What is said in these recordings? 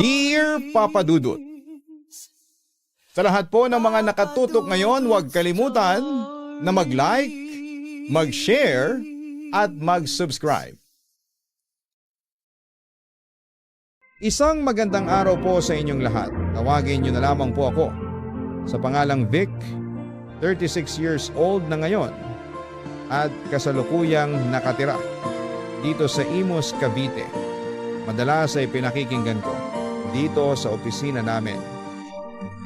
Dear Papa Dudut, sa lahat po ng mga nakatutok ngayon, huwag kalimutan na mag-like, mag-share, at mag-subscribe. Isang magandang araw po sa inyong lahat. Tawagin niyo na lamang po ako sa pangalang Vic, 36 years old na ngayon at kasalukuyang nakatira dito sa Imus, Cavite. Madalas ay pinakikinggan ko dito sa opisina namin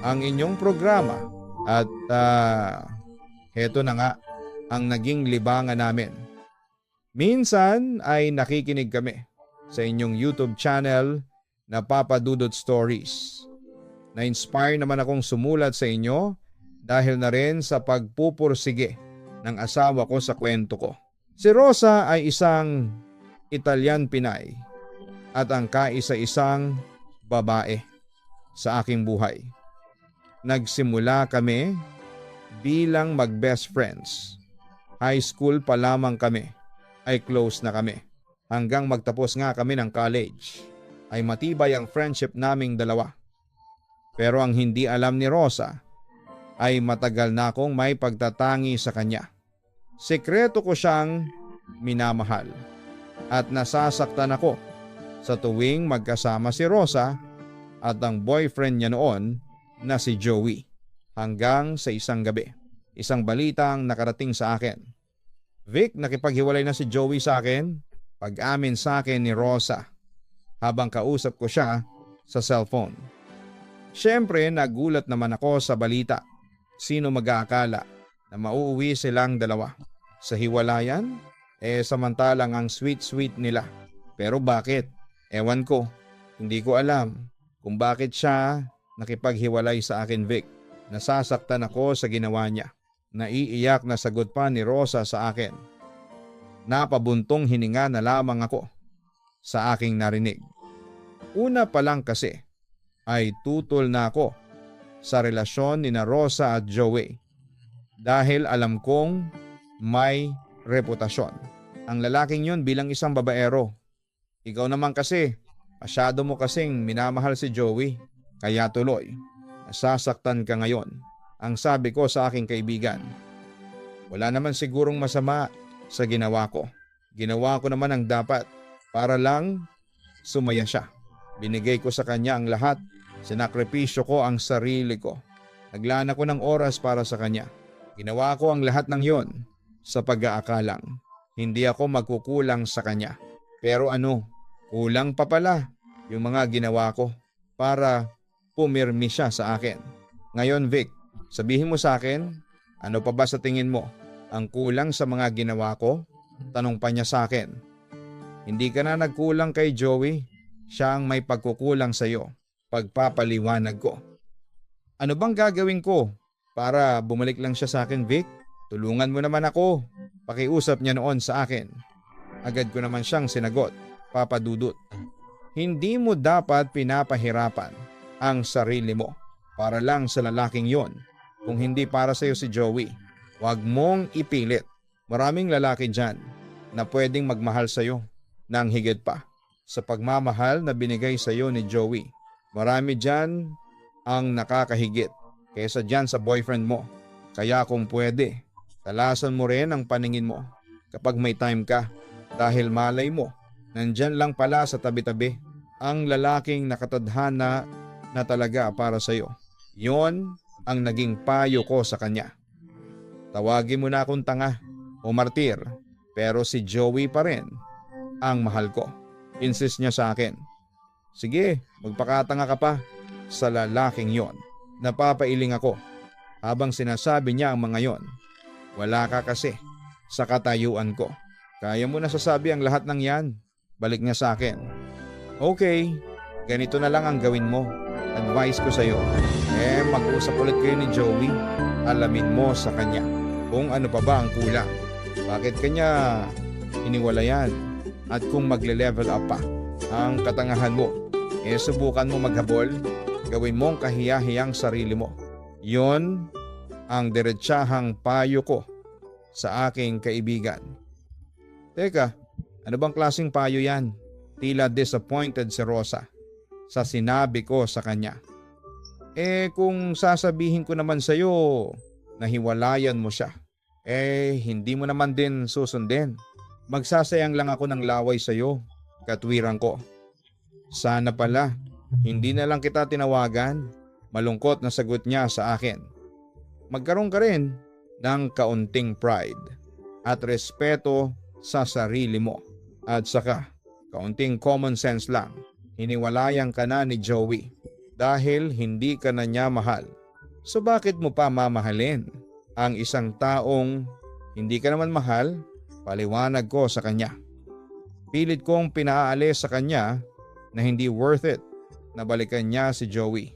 ang inyong programa at heto na nga ang naging libangan namin. Minsan ay nakikinig kami sa inyong YouTube channel na Papa Dudut Stories. Na-inspire naman akong sumulat sa inyo dahil na rin sa pagpupursige ng asawa ko sa kwento ko. Si Rosa ay isang Italian-Pinay at ang kaisa-isang babae sa aking buhay. Nagsimula kami bilang mag-best friends. High school pa lamang kami ay close na kami. Hanggang magtapos nga kami ng college ay matibay ang friendship naming dalawa. Pero ang hindi alam ni Rosa ay matagal na akong may pagtatangi sa kanya. Sekreto ko siyang minamahal at nasasaktan ako sa tuwing magkasama si Rosa at ang boyfriend niya noon na si Joey. Hanggang sa isang gabi, isang balitang nakarating sa akin. Vic, nakipaghiwalay na si Joey sa akin, pag-amin sa akin ni Rosa habang kausap ko siya sa cellphone. Siyempre nagulat naman ako sa balita. Sino mag-aakala na mauuwi silang dalawa sa hiwalayan? Samantalang ang sweet nila. Pero bakit? Ewan ko. Hindi ko alam kung bakit siya nakipaghiwalay sa akin, Vic. Nasasaktan ako sa ginawa niya. Naiiyak na sagot pa ni Rosa sa akin. Napabuntong hininga na lamang ako sa aking narinig. Una pa lang kasi ay tutol na ako sa relasyon ni na Rosa at Joey dahil alam kong may reputasyon ang lalaking yun bilang isang babaero. Ikaw naman kasi, masyado mo kasing minamahal si Joey, kaya tuloy nasasaktan ka ngayon. Ang sabi ko sa aking kaibigan, wala naman sigurong masama sa ginawa ko. Ginawa ko naman ang dapat para lang sumaya siya. Binigay ko sa kanya ang lahat. Sinakripisyo ko ang sarili ko. Naglaan ako ng oras para sa kanya. Ginawa ko ang lahat ng yon sa pag-aakalang hindi ako magkukulang sa kanya. Pero kulang pa pala yung mga ginawa ko para pumirmi siya sa akin. Ngayon, Vic, sabihin mo sa akin, ano pa ba sa tingin mo ang kulang sa mga ginawa ko? Tanong pa niya sa akin. Hindi ka na nagkulang kay Joey. Siya ang may pagkukulang sa iyo. Pagpapaliwanag ko. Ano bang gagawin ko para bumalik lang siya sa akin, Vic? Tulungan mo naman ako. Pakiusap niya noon sa akin. Agad ko naman siyang sinagot, Papa Dudut. Hindi mo dapat pinapahirapan ang sarili mo para lang sa lalaking yon. Kung hindi para sa iyo si Joey, huwag mong ipilit. Maraming lalaki dyan na pwedeng magmahal sa iyo ng higit pa sa pagmamahal na binigay sa iyo ni Joey. Marami dyan ang nakakahigit kaysa dyan sa boyfriend mo. Kaya kung pwede, talasan mo rin ang paningin mo kapag may time ka dahil malay mo, nandyan lang pala sa tabi-tabi ang lalaking nakatadhana na talaga para sa iyo. Yon ang naging payo ko sa kanya. Tawagin mo na akong tanga o martir, pero si Joey pa rin ang mahal ko. Insist niya sa akin. Sige, magpakatanga ka pa sa lalaking yon. Napapailing ako habang sinasabi niya ang mga yon. Wala ka kasi sa katayuan ko. Kaya mo nasasabi ang lahat ng yan. Balik niya sa akin. Okay, ganito na lang ang gawin mo. Advice ko sa iyo. Mag-usap ulit kayo ni Joey. Alamin mo sa kanya kung ano pa ba ang kulang. Bakit kanya iniwalayan? At kung magle-level up pa ang katangahan mo, subukan mo maghabol. Gawin mong kahiya-hiyang sarili mo. Yon ang diretsahang payo ko sa aking kaibigan. Teka, ano bang klaseng payo yan? Tila disappointed si Rosa. sa sinabi ko sa kanya. Kung sasabihin ko naman sa'yo na hiwalayan mo siya, hindi mo naman din susundin. Magsasayang lang ako ng laway sa'yo, katwiran ko. Sana pala, hindi na lang kita tinawagan. Malungkot na sagot niya sa akin. Magkaroon ka rin ng kaunting pride at respeto sa sarili mo. At saka, kaunting common sense lang. Hiniwalayan ka na ni Joey dahil hindi ka na niya mahal. So bakit mo pa mamahalin ang isang taong hindi ka naman mahal? Paliwanag ko sa kanya. Pilit kong pinaalis sa kanya na hindi worth it na balikan niya si Joey.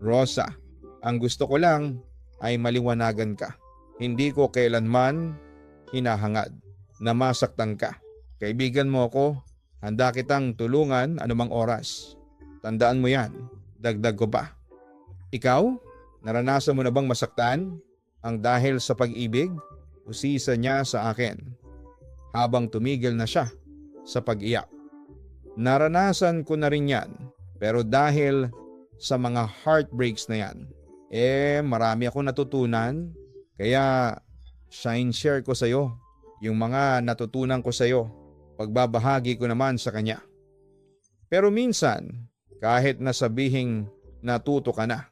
Rosa, ang gusto ko lang ay maliwanagan ka. Hindi ko kailanman hinahangad na masaktan ka. Kaibigan mo ako, handa kitang tulungan anumang oras. Tandaan mo yan, dagdag ko pa. Ikaw, naranasan mo na bang masaktan ang dahil sa pag-ibig? Usisa niya sa akin habang tumigil na siya sa pag-iyak. Naranasan ko na rin yan, pero dahil sa mga heartbreaks na yan, marami akong natutunan. Kaya share ko sa'yo yung mga natutunan ko sa'yo. Pagbabahagi ko naman sa kanya. Pero minsan, kahit nasabihing natuto ka na,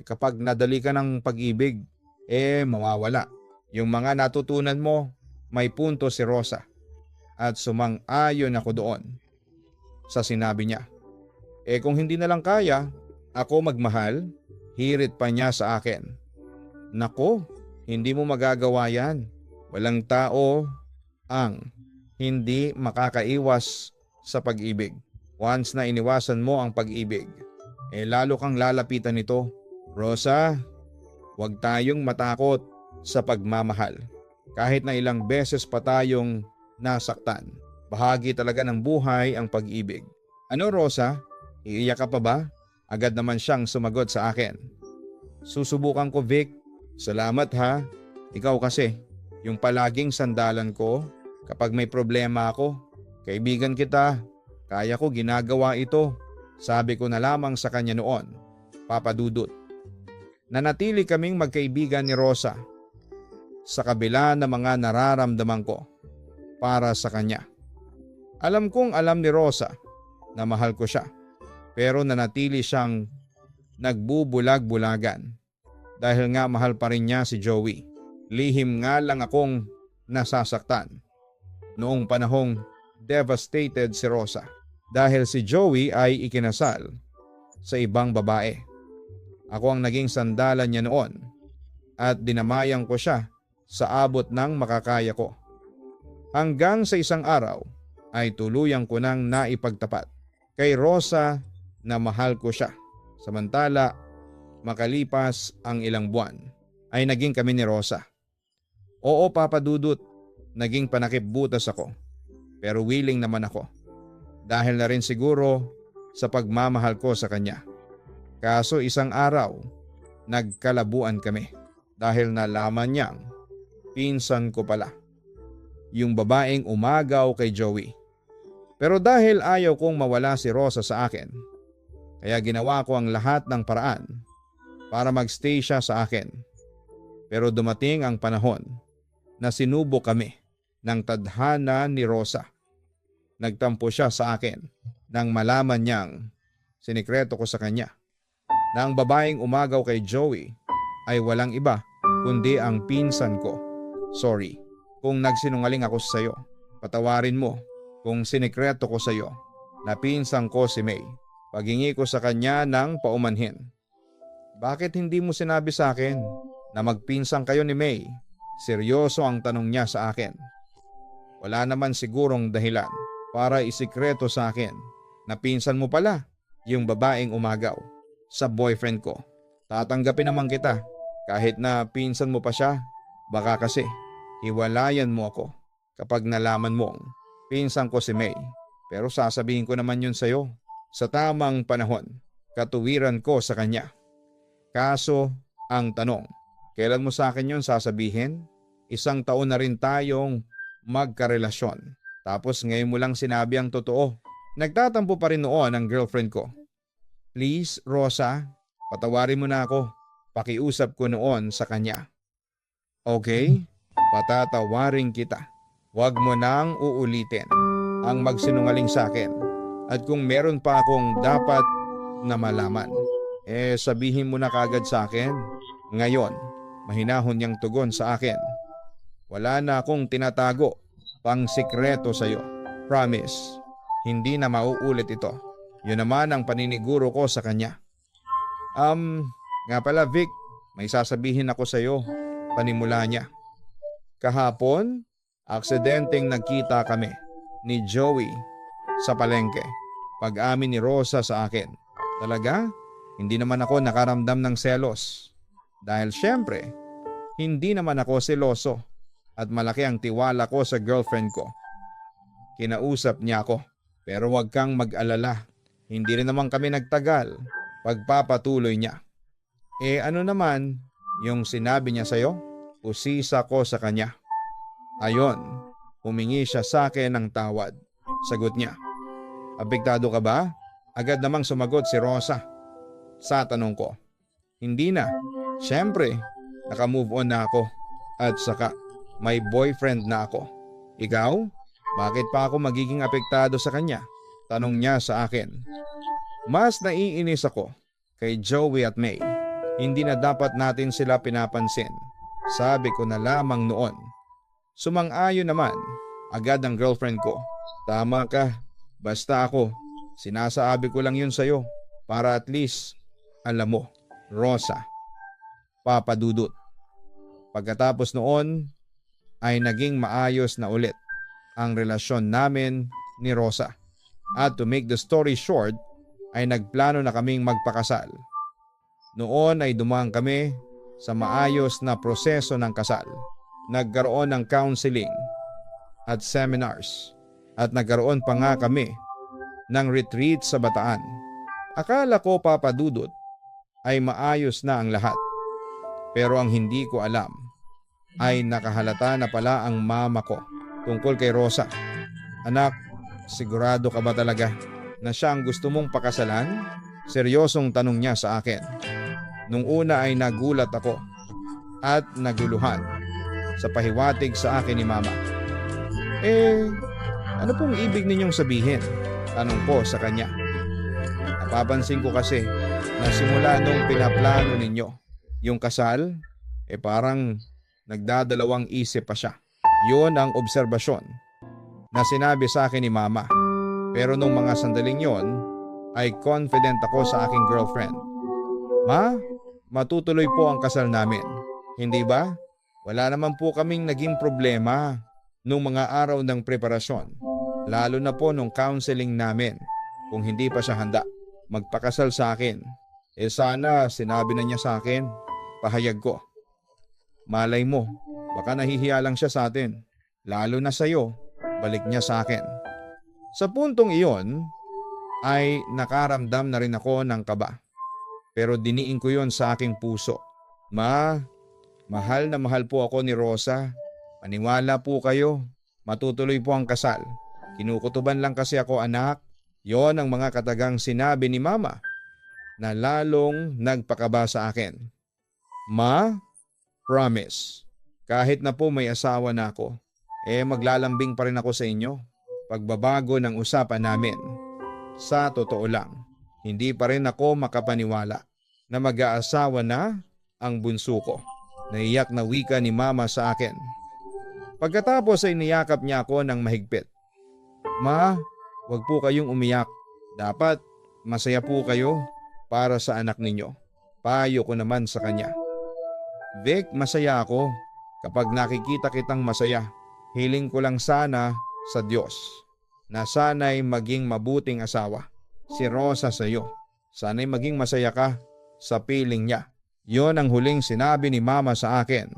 kapag nadali ka ng pag-ibig, mawawala. Yung mga natutunan mo, may punto si Rosa. At sumang-ayon ako doon sa sinabi niya. Kung hindi na lang kaya, ako magmahal, hirit pa niya sa akin. Nako, hindi mo magagawa yan. Walang tao ang hindi makakaiwas sa pag-ibig. Once na iniwasan mo ang pag-ibig, lalo kang lalapitan nito. Rosa, huwag tayong matakot sa pagmamahal. Kahit na ilang beses pa tayong nasaktan, bahagi talaga ng buhay ang pag-ibig. Ano Rosa, iiyak ka pa ba? Agad naman siyang sumagot sa akin. Susubukan ko Vic, salamat ha. Ikaw kasi, yung palaging sandalan ko kapag may problema ako. Kaibigan kita, kaya ko ginagawa ito. Sabi ko na lamang sa kanya noon, Papa Dudut. Nanatili kaming magkaibigan ni Rosa sa kabila ng mga nararamdaman ko para sa kanya. Alam kong alam ni Rosa na mahal ko siya, pero nanatili siyang nagbubulag-bulagan dahil nga mahal pa rin niya si Joey. Lihim nga lang akong nasasaktan. Noong panahong devastated si Rosa dahil si Joey ay ikinasal sa ibang babae. Ako ang naging sandalan niya noon at dinamayan ko siya sa abot ng makakaya ko. Hanggang sa isang araw ay tuluyang ko nang naipagtapat kay Rosa na mahal ko siya. Samantala, makalipas ang ilang buwan ay naging kami ni Rosa. Oo Papa Dudut, naging panakipbutas ako. Pero willing naman ako. Dahil na rin siguro sa pagmamahal ko sa kanya. Kaso isang araw, nagkalabuan kami. Dahil nalaman niyang pinsan ko pala. Yung babaeng umagaw kay Joey. Pero dahil ayaw kong mawala si Rosa sa akin, kaya ginawa ko ang lahat ng paraan para magstay siya sa akin. Pero dumating ang panahon na sinubo kami ng tadhana ni Rosa. Nagtampo siya sa akin nang malaman niyang sinikreto ko sa kanya na ang babaeng umagaw kay Joey ay walang iba kundi ang pinsan ko. Sorry kung nagsinungaling ako sa iyo. Patawarin mo kung sinikreto ko sa iyo na pinsan ko si May. Paghingi ko sa kanya ng paumanhin. Bakit hindi mo sinabi sa akin na magpinsang kayo ni May? Seryoso ang tanong niya sa akin. Wala naman sigurong dahilan para isikreto sa akin na pinsan mo pala yung babaeng umagaw sa boyfriend ko. Tatanggapin naman kita kahit na pinsan mo pa siya. Baka kasi hiwalayan mo ako kapag nalaman mong pinsan ko si May. Pero sasabihin ko naman yun sa'yo sa tamang panahon. Katuwiran ko sa kanya. Kaso ang tanong, kailan mo sa akin yun sasabihin? 1 taon na rin tayong magkarelasyon. Tapos ngayon mo lang sinabi ang totoo. Nagtatampo pa rin noon ang girlfriend ko. Please, Rosa, patawarin mo na ako. Pakiusap ko noon sa kanya. Okay, patatawarin kita. Huwag mo nang uulitin ang magsinungaling sa akin. At kung meron pa akong dapat na malaman, sabihin mo na kagad sa akin. Ngayon, mahinahon niyang tugon sa akin. Wala na akong tinatago pang sikreto sa'yo. Promise, hindi na mauulit ito. Yun naman ang paniniguro ko sa kanya. Nga pala Vic, may sasabihin ako sa'yo. Panimula niya. Kahapon, aksidenteng nagkita kami ni Joey sa palengke. Pag-amin ni Rosa sa akin. Talaga? Hindi naman ako nakaramdam ng selos. Dahil syempre, hindi naman ako seloso at malaki ang tiwala ko sa girlfriend ko. Kinausap niya ako, pero huwag kang mag-alala. Hindi rin naman kami nagtagal. Pagpapatuloy niya. Ano naman yung sinabi niya sa'yo? Usisa ko sa kanya. Ayon, humingi siya sa akin ng tawad. Sagot niya. Apektado ka ba? Agad namang sumagot si Rosa. Sa tanong ko. Hindi na. Siyempre, naka-move on na ako. At saka, may boyfriend na ako. Ikaw? Bakit pa ako magiging apektado sa kanya? Tanong niya sa akin. Mas naiinis ako kay Joey at May. Hindi na dapat natin sila pinapansin. Sabi ko na lamang noon. Sumang-ayon naman agad ang girlfriend ko. Tama ka. Basta ako. Sinasabi ko lang yun sa'yo. Para at least, alam mo, Rosa. Papa Dudut. Pagkatapos noon ay naging maayos na ulit ang relasyon namin ni Rosa. At to make the story short, ay nagplano na kaming magpakasal. Noon ay dumaan kami sa maayos na proseso ng kasal. Nagkaroon ng counseling at seminars at nagkaroon pa nga kami ng retreat sa Bataan. Akala ko Papa Dudut ay maayos na ang lahat. Pero ang hindi ko alam ay nakahalata na pala ang mama ko tungkol kay Rosa. Anak, sigurado ka ba talaga na siya ang gusto mong pakasalan? Seryosong tanong niya sa akin. Nung una ay nagulat ako at naguluhan sa pahiwatig sa akin ni Mama. Ano pong ibig ninyong sabihin? Tanong ko sa kanya. Napapansin ko kasi na simula nung pinaplano ninyo yung kasal, parang nagdadalawang isip pa siya. Yun ang obserbasyon na sinabi sa akin ni Mama. Pero nung mga sandaling yon ay confident ako sa aking girlfriend. Ma, matutuloy po ang kasal namin. Hindi ba? Wala naman po kaming naging problema nung mga araw ng preparasyon. Lalo na po nung counseling namin. Kung hindi pa siya handa magpakasal sa akin. Sana sinabi na niya sa akin. Pahayag ko. Malay mo, baka nahihiya lang siya sa atin. Lalo na sa'yo, balik niya sa akin. Sa puntong iyon ay nakaramdam na rin ako ng kaba. Pero diniin ko yon sa aking puso. Ma, mahal na mahal po ako ni Rosa. Maniwala po kayo. Matutuloy po ang kasal. Kinukutuban lang kasi ako anak. Yon ang mga katagang sinabi ni Mama na lalong nagpakaba sa akin. Ma, promise. Kahit na po may asawa na ako, maglalambing pa rin ako sa inyo. Pagbabago ng usapan namin. Sa totoo lang, hindi pa rin ako makapaniwala na mag-aasawa na ang bunso ko. Naiyak na wika ni Mama sa akin. Pagkatapos ay niyakap niya ako ng mahigpit. Ma, wag po kayong umiyak. Dapat masaya po kayo para sa anak ninyo. Payo ko naman sa kanya. Vic, masaya ako kapag nakikita kitang masaya. Hiling ko lang sana sa Diyos na sana'y maging mabuting asawa. Si Rosa sa iyo. Sana'y maging masaya ka sa piling niya. Yon ang huling sinabi ni Mama sa akin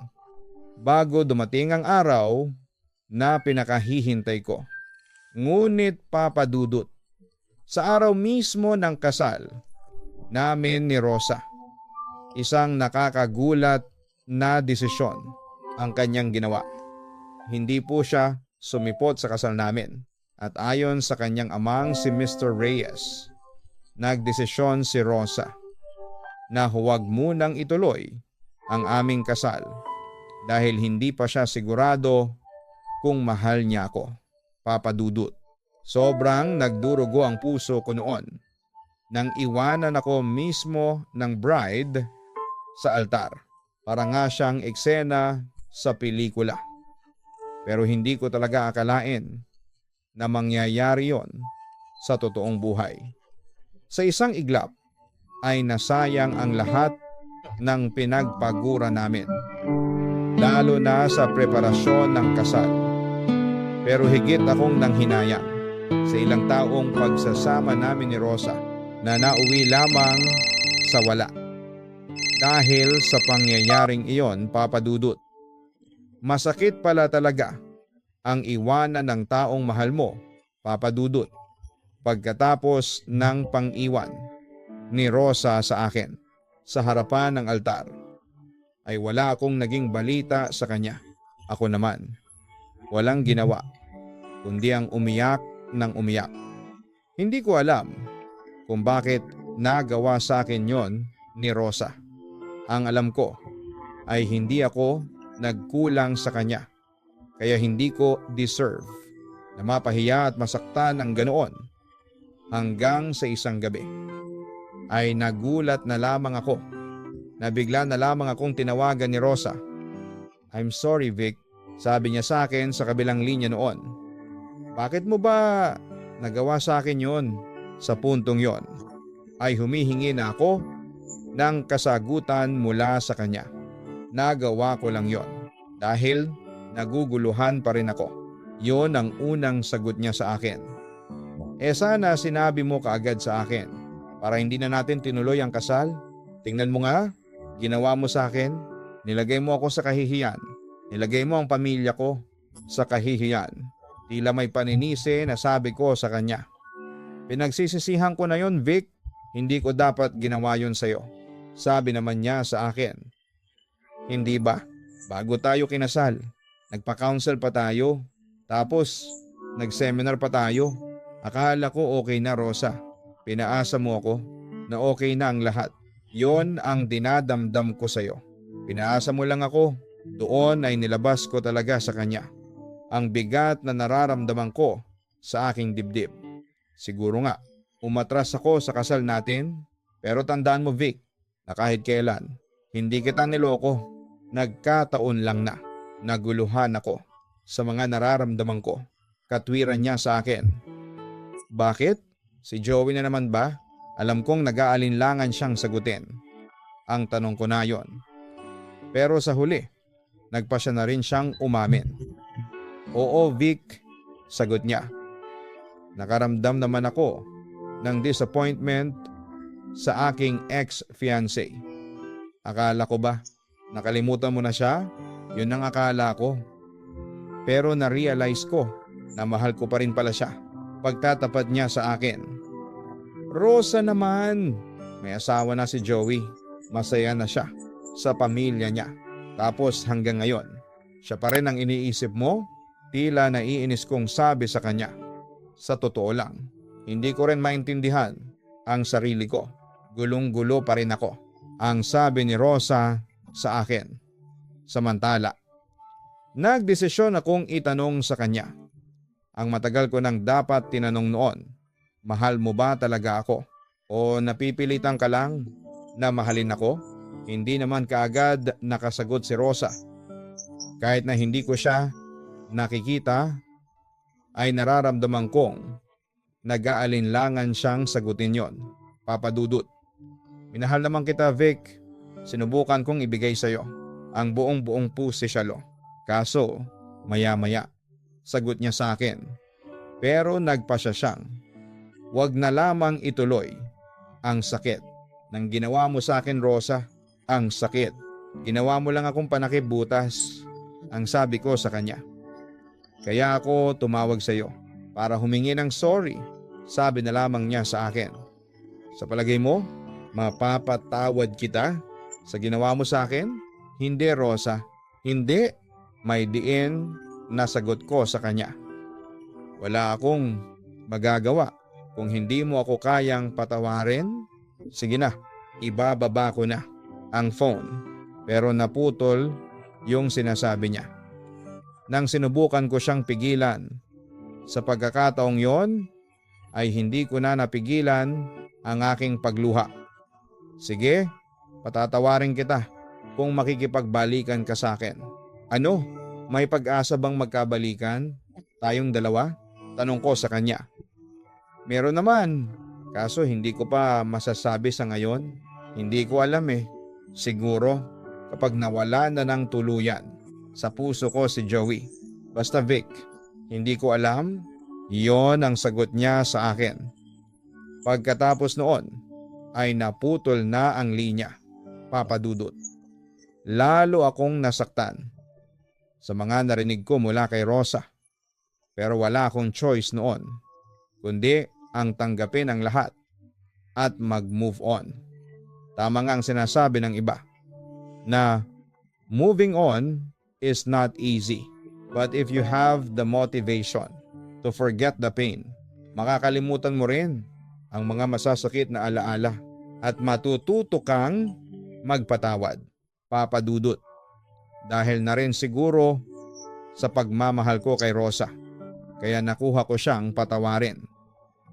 bago dumating ang araw na pinakahihintay ko. Ngunit Papa Dudut, sa araw mismo ng kasal namin ni Rosa, isang nakakagulat na desisyon ang kanyang ginawa. Hindi po siya sumipot sa kasal namin. At ayon sa kanyang amang si Mr. Reyes, nagdesisyon si Rosa na huwag munang ituloy ang aming kasal dahil hindi pa siya sigurado kung mahal niya ako. Papa Dudut, sobrang nagdurugo ang puso ko noon nang iwanan ako mismo ng bride sa altar. Para nga siyang eksena sa pelikula. Pero hindi ko talaga akalain na mangyayari yon sa totoong buhay. Sa isang iglap ay nasayang ang lahat ng pinagpagura namin, lalo na sa preparasyon ng kasal. Pero higit akong nanghinayang sa ilang taong pagsasama namin ni Rosa na nauwi lamang sa wala. Dahil sa pangyayaring iyon, Papa Dudut, masakit pala talaga ang iwanan ng taong mahal mo, Papa Dudut, pagkatapos ng pang-iwan ni Rosa sa akin sa harapan ng altar. Ay wala akong naging balita sa kanya. Ako naman, walang ginawa, kundi ang umiyak ng umiyak. Hindi ko alam kung bakit nagawa sa akin yon ni Rosa. Ang alam ko ay hindi ako nagkulang sa kanya. Kaya hindi ko deserve na mapahiya at masaktan ng ganoon. Hanggang sa isang gabi ay nagulat na lamang ako na bigla na lamang akong tinawagan ni Rosa. I'm sorry Vic, sabi niya sa akin sa kabilang linya noon. Bakit mo ba nagawa sa akin yon? Sa puntong yon ay humihingi na ako ng kasagutan mula sa kanya. Nagawa ko lang yon dahil naguguluhan pa rin ako. Yon ang unang sagot niya sa akin. Sana sinabi mo kaagad sa akin para hindi na natin tinuloy ang kasal. Tingnan mo nga, ginawa mo sa akin. Nilagay mo ako sa kahihiyan. Nilagay mo ang pamilya ko sa kahihiyan. Tila may paninisi na sabi ko sa kanya. Pinagsisisihan ko na yon Vic. Hindi ko dapat ginawa yon sa'yo. Sabi naman niya sa akin. Hindi ba? Bago tayo kinasal, nagpa-counsel pa tayo. Tapos, nag-seminar pa tayo. Akala ko okay na Rosa. Pinaasa mo ako na okay na ang lahat. Yon ang dinadamdam ko sa'yo. Pinaasa mo lang ako. Doon ay nilabas ko talaga sa kanya ang bigat na nararamdaman ko sa aking dibdib. Siguro nga, umatras ako sa kasal natin. Pero tandaan mo Vic, na kahit kailan, hindi kita niloko. Nagkataon lang na naguluhan ako sa mga nararamdaman ko. Katwiran niya sa akin. Bakit? Si Joey na naman ba? Alam kong nag-aalinlangan siyang sagutin ang tanong ko na yon. Pero sa huli, nagpa siya na rin siyang umamin. Oo Vic, sagot niya. Nakaramdam naman ako ng disappointment sa aking ex-fiancé. Akala ko ba nakalimutan mo na siya? Yun ang akala ko. Pero na-realize ko na mahal ko pa rin pala siya pagtatapat niya sa akin. Rosa naman, may asawa na si Joey. Masaya na siya sa pamilya niya. Tapos hanggang ngayon, siya pa rin ang iniisip mo? Tila naiinis kong sabi sa kanya. Sa totoo lang, hindi ko rin maintindihan ang sarili ko. Gulong-gulo pa rin ako. Ang sabi ni Rosa sa akin. Samantala, nagdesisyon akong itanong sa kanya. Ang matagal ko nang dapat tinanong noon. Mahal mo ba talaga ako? O napipilitan ka lang na mahalin ako? Hindi naman kaagad nakasagot si Rosa. Kahit na hindi ko siya nakikita, ay nararamdaman kong nag-aalinlangan siyang sagutin yon. Papa Dudut, minahal naman kita Vic. Sinubukan kong ibigay sa'yo ang buong puso siyalo. Kaso maya-maya, sagot niya sa akin. Pero nagpasya siyang, wag na lamang ituloy. Ang sakit ng ginawa mo sa akin Rosa. Ang sakit. Ginawa mo lang akong panakip butas. Ang sabi ko sa kanya. Kaya ako tumawag sa iyo para humingi ng sorry. Sabi na lamang niya sa akin. Sa palagay mo, mapapatawad kita sa ginawa mo sa akin? Hindi Rosa. Hindi. May diin na sagot ko sa kanya. Wala akong magagawa. Kung hindi mo ako kayang patawarin, sige na, ibababa ko na ang phone. Pero naputol yung sinasabi niya. Nang sinubukan ko siyang pigilan, sa pagkakataong yon ay hindi ko na napigilan ang aking pagluha. Sige, patatawarin kita kung makikipagbalikan ka sa akin. Ano? May pag-asa bang magkabalikan? Tayong dalawa? Tanong ko sa kanya. Meron naman, kaso hindi ko pa masasabi sa ngayon. Hindi ko alam eh. Siguro kapag nawala na ng tuluyan sa puso ko si Joey. Basta Vic, hindi ko alam. Yon ang sagot niya sa akin. Pagkatapos noon ay naputol na ang linya. Papa Dudut. Lalo akong nasaktan sa mga narinig ko mula kay Rosa. Pero wala akong choice noon, kundi ang tanggapin ang lahat at mag-move on. Tama nga ang sinasabi ng iba na moving on is not easy. But if you have the motivation to forget the pain, makakalimutan mo rin ang mga masasakit na alaala at matututo kang magpatawad. Papa Dudut. Dahil na rin siguro sa pagmamahal ko kay Rosa, kaya nakuha ko siyang patawarin.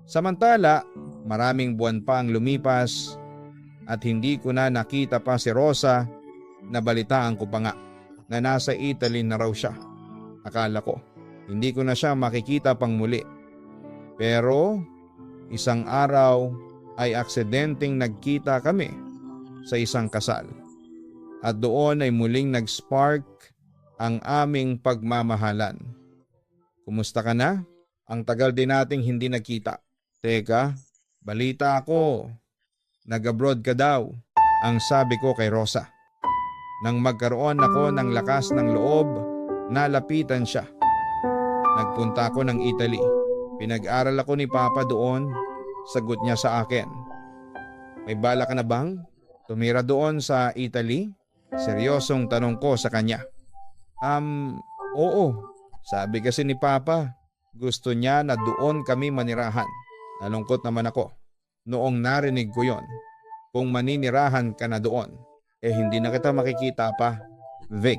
Samantala, maraming buwan pa ang lumipas at hindi ko na nakita pa si Rosa. Nabalitaan ko pa nga na nasa Italy na raw siya. Akala ko hindi ko na siya makikita pang muli. Pero isang araw ay aksidenteng nagkita kami sa isang kasal. At doon ay muling nag-spark ang aming pagmamahalan. Kumusta ka na? Ang tagal din nating hindi nagkita. Teka, balita ako. Nag-abroad ka daw, ang sabi ko kay Rosa. Nang magkaroon ako ng lakas ng loob, nalapitan siya. Nagpunta ako ng Italy. Pinag-aral ako ni Papa doon. Sagot niya sa akin. May bala ka na bang tumira doon sa Italy? Seryosong tanong ko sa kanya. Oo. Sabi kasi ni Papa, gusto niya na doon kami manirahan. Nalungkot naman ako noong narinig ko yon. Kung maninirahan ka na doon, hindi na kita makikita pa. Vic,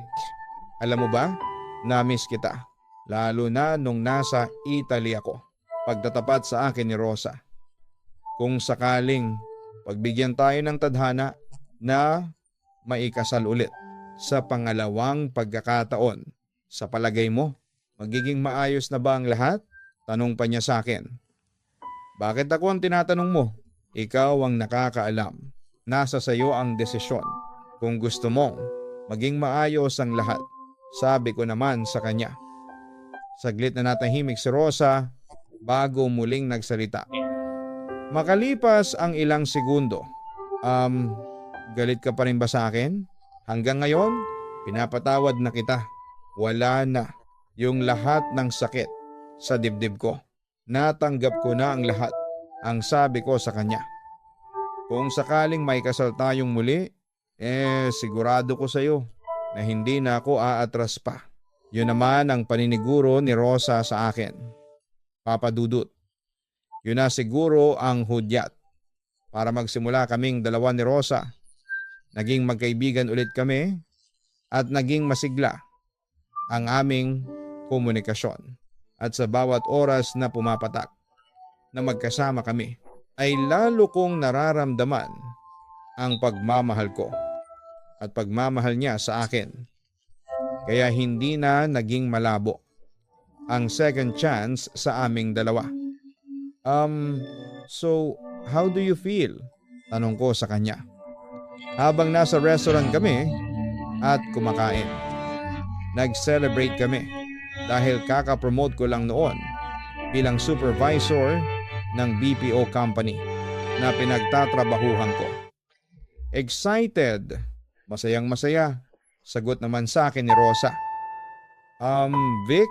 alam mo ba, na-miss kita. Lalo na nung nasa Italy ako. Pagtatapat sa akin ni Rosa. Kung sakaling pagbigyan tayo ng tadhana na maikasal ulit sa pangalawang pagkakataon, sa palagay mo, magiging maayos na ba ang lahat? Tanong pa niya sa akin. Bakit ako ang tinatanong mo? Ikaw ang nakakaalam. Nasa sayo ang desisyon. Kung gusto mong maging maayos ang lahat, sabi ko naman sa kanya. Saglit na natahimik si Rosa bago muling nagsalita. Makalipas ang ilang segundo, galit ka pa rin ba sa akin? Hanggang ngayon, pinapatawad na kita. Wala na yung lahat ng sakit sa dibdib ko. Natanggap ko na ang lahat, ang sabi ko sa kanya. Kung sakaling may kasal tayong muli, sigurado ko sa iyo na hindi na ako aatras pa. Yun naman ang paniniguro ni Rosa sa akin. Papa Dudut, yun na siguro ang hudyat para magsimula kaming dalawa ni Rosa. Naging magkaibigan ulit kami at naging masigla ang aming komunikasyon. At sa bawat oras na pumapatak na magkasama kami, ay lalo kong nararamdaman ang pagmamahal ko at pagmamahal niya sa akin. Kaya hindi na naging malabo ang second chance sa aming dalawa. So how do you feel? Tanong ko sa kanya. Habang nasa restaurant kami at kumakain. Nag-celebrate kami dahil kaka-promote ko lang noon bilang supervisor ng BPO company na pinagtatrabahuhan ko. Excited, masayang masaya, sagot naman sa akin ni Rosa. Vic,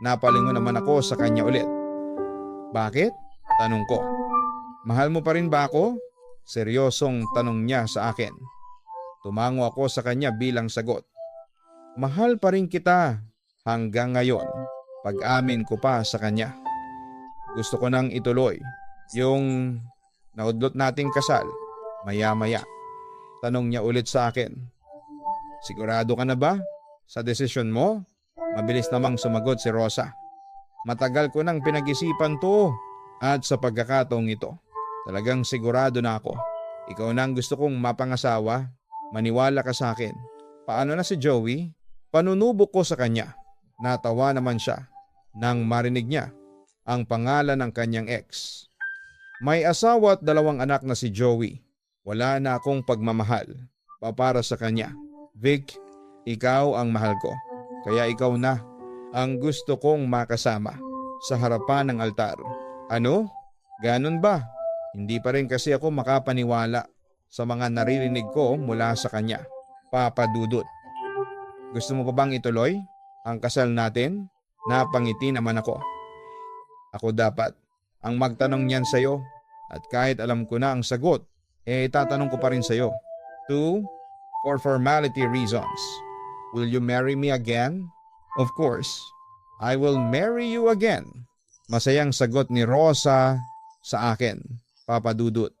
napalingon naman ako sa kanya ulit. Bakit? Tanong ko. Mahal mo pa rin ba ako? Seryosong tanong niya sa akin. Tumango ako sa kanya bilang sagot. Mahal pa rin kita hanggang ngayon, pag-amin ko pa sa kanya. Gusto ko nang ituloy yung naudlot nating kasal maya-maya. Tanong niya ulit sa akin. Sigurado ka na ba sa desisyon mo? Mabilis namang sumagot si Rosa. Matagal ko nang pinag-isipan to at sa pagkakataong ito, talagang sigurado na ako. Ikaw na ang gusto kong mapangasawa. Maniwala ka sa akin. Paano na si Joey? Panunubok ko sa kanya. Natawa naman siya nang marinig niya ang pangalan ng kanyang ex. May asawa at 2 anak na si Joey. Wala na akong pagmamahal para sa kanya. Vic, ikaw ang mahal ko. Kaya ikaw na ang gusto kong makasama sa harapan ng altar. Ano? Ganon ba? Hindi pa rin kasi ako makapaniwala sa mga naririnig ko mula sa kanya. Papa Dudut. Gusto mo pa bang ituloy ang kasal natin? Napangiti naman ako. Ako dapat ang magtanong niyan sa'yo at kahit alam ko na ang sagot, tatanong ko pa rin sa'yo. 2. For formality reasons. Will you marry me again? Of course, I will marry you again. Masayang sagot ni Rosa sa akin, Papa Dudut.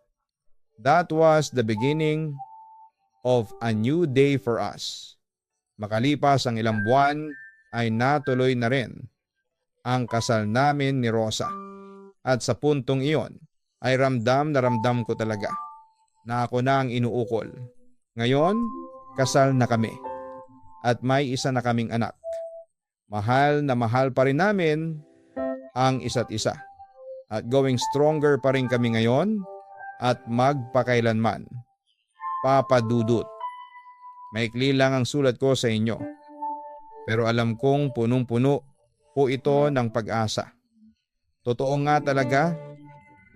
That was the beginning of a new day for us. Makalipas ang ilang buwan ay natuloy na rin ang kasal namin ni Rosa. At sa puntong iyon ay ramdam na ramdam ko talaga na ako na ang inuukol. Ngayon, kasal na kami at may isa na kaming anak. Mahal na mahal pa rin namin ang isa't isa at going stronger pa rin kami ngayon at magpakailanman. Papa Dudut. Maikli lang ang sulat ko sa inyo. Pero alam kong punong-puno po ito ng pag-asa. Totoo nga talaga,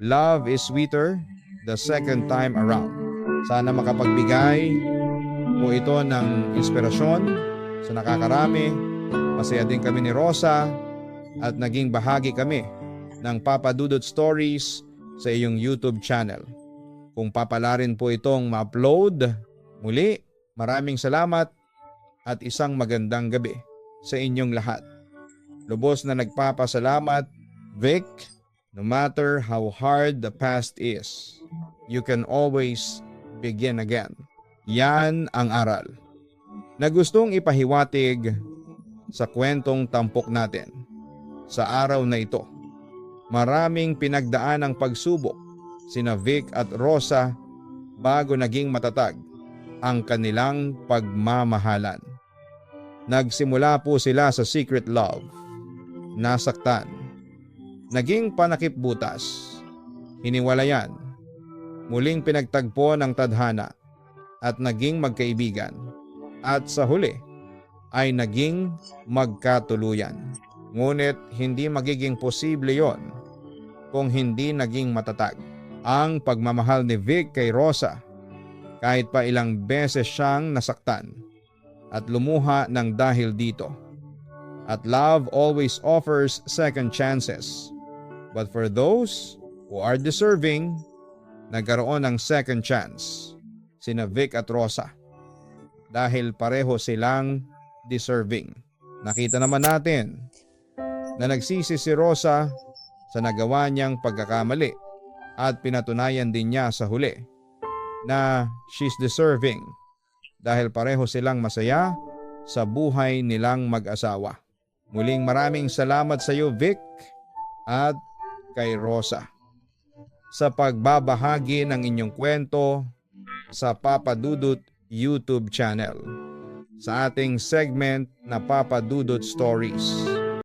love is sweeter the second time around. Sana makapagbigay po ito ng inspirasyon sa nakakarami. Masaya din kami ni Rosa at naging bahagi kami ng Papa Dudut Stories sa iyong YouTube channel. Kung papalarin po itong ma-upload, muli maraming salamat at isang magandang gabi sa inyong lahat. Lubos na nagpapasalamat, Vic. No matter how hard the past is, you can always begin again. Yan ang aral na gustong ipahiwatig sa kwentong tampok natin sa araw na ito. Maraming pinagdaan ang pagsubok sina Vic at Rosa bago naging matatag ang kanilang pagmamahalan. Nagsimula po sila sa secret love, nasaktan, naging panakip-butas, hiniwalayan, muling pinagtagpo ng tadhana at naging magkaibigan at sa huli ay naging magkatuluyan. Ngunit hindi magiging posible yon kung hindi naging matatag ang pagmamahal ni Vic kay Rosa kahit pa ilang beses siyang nasaktan at lumuha ng dahil dito. At love always offers second chances. But for those who are deserving, nagkaroon ng second chance sina Vic at Rosa dahil pareho silang deserving. Nakita naman natin na nagsisi si Rosa sa nagawa niyang pagkakamali at pinatunayan din niya sa huli na she's deserving dahil pareho silang masaya sa buhay nilang mag-asawa. Muling maraming salamat sa iyo, Vic, at kay Rosa sa pagbabahagi ng inyong kwento sa Papa Dudut YouTube channel sa ating segment na Papa Dudut Stories.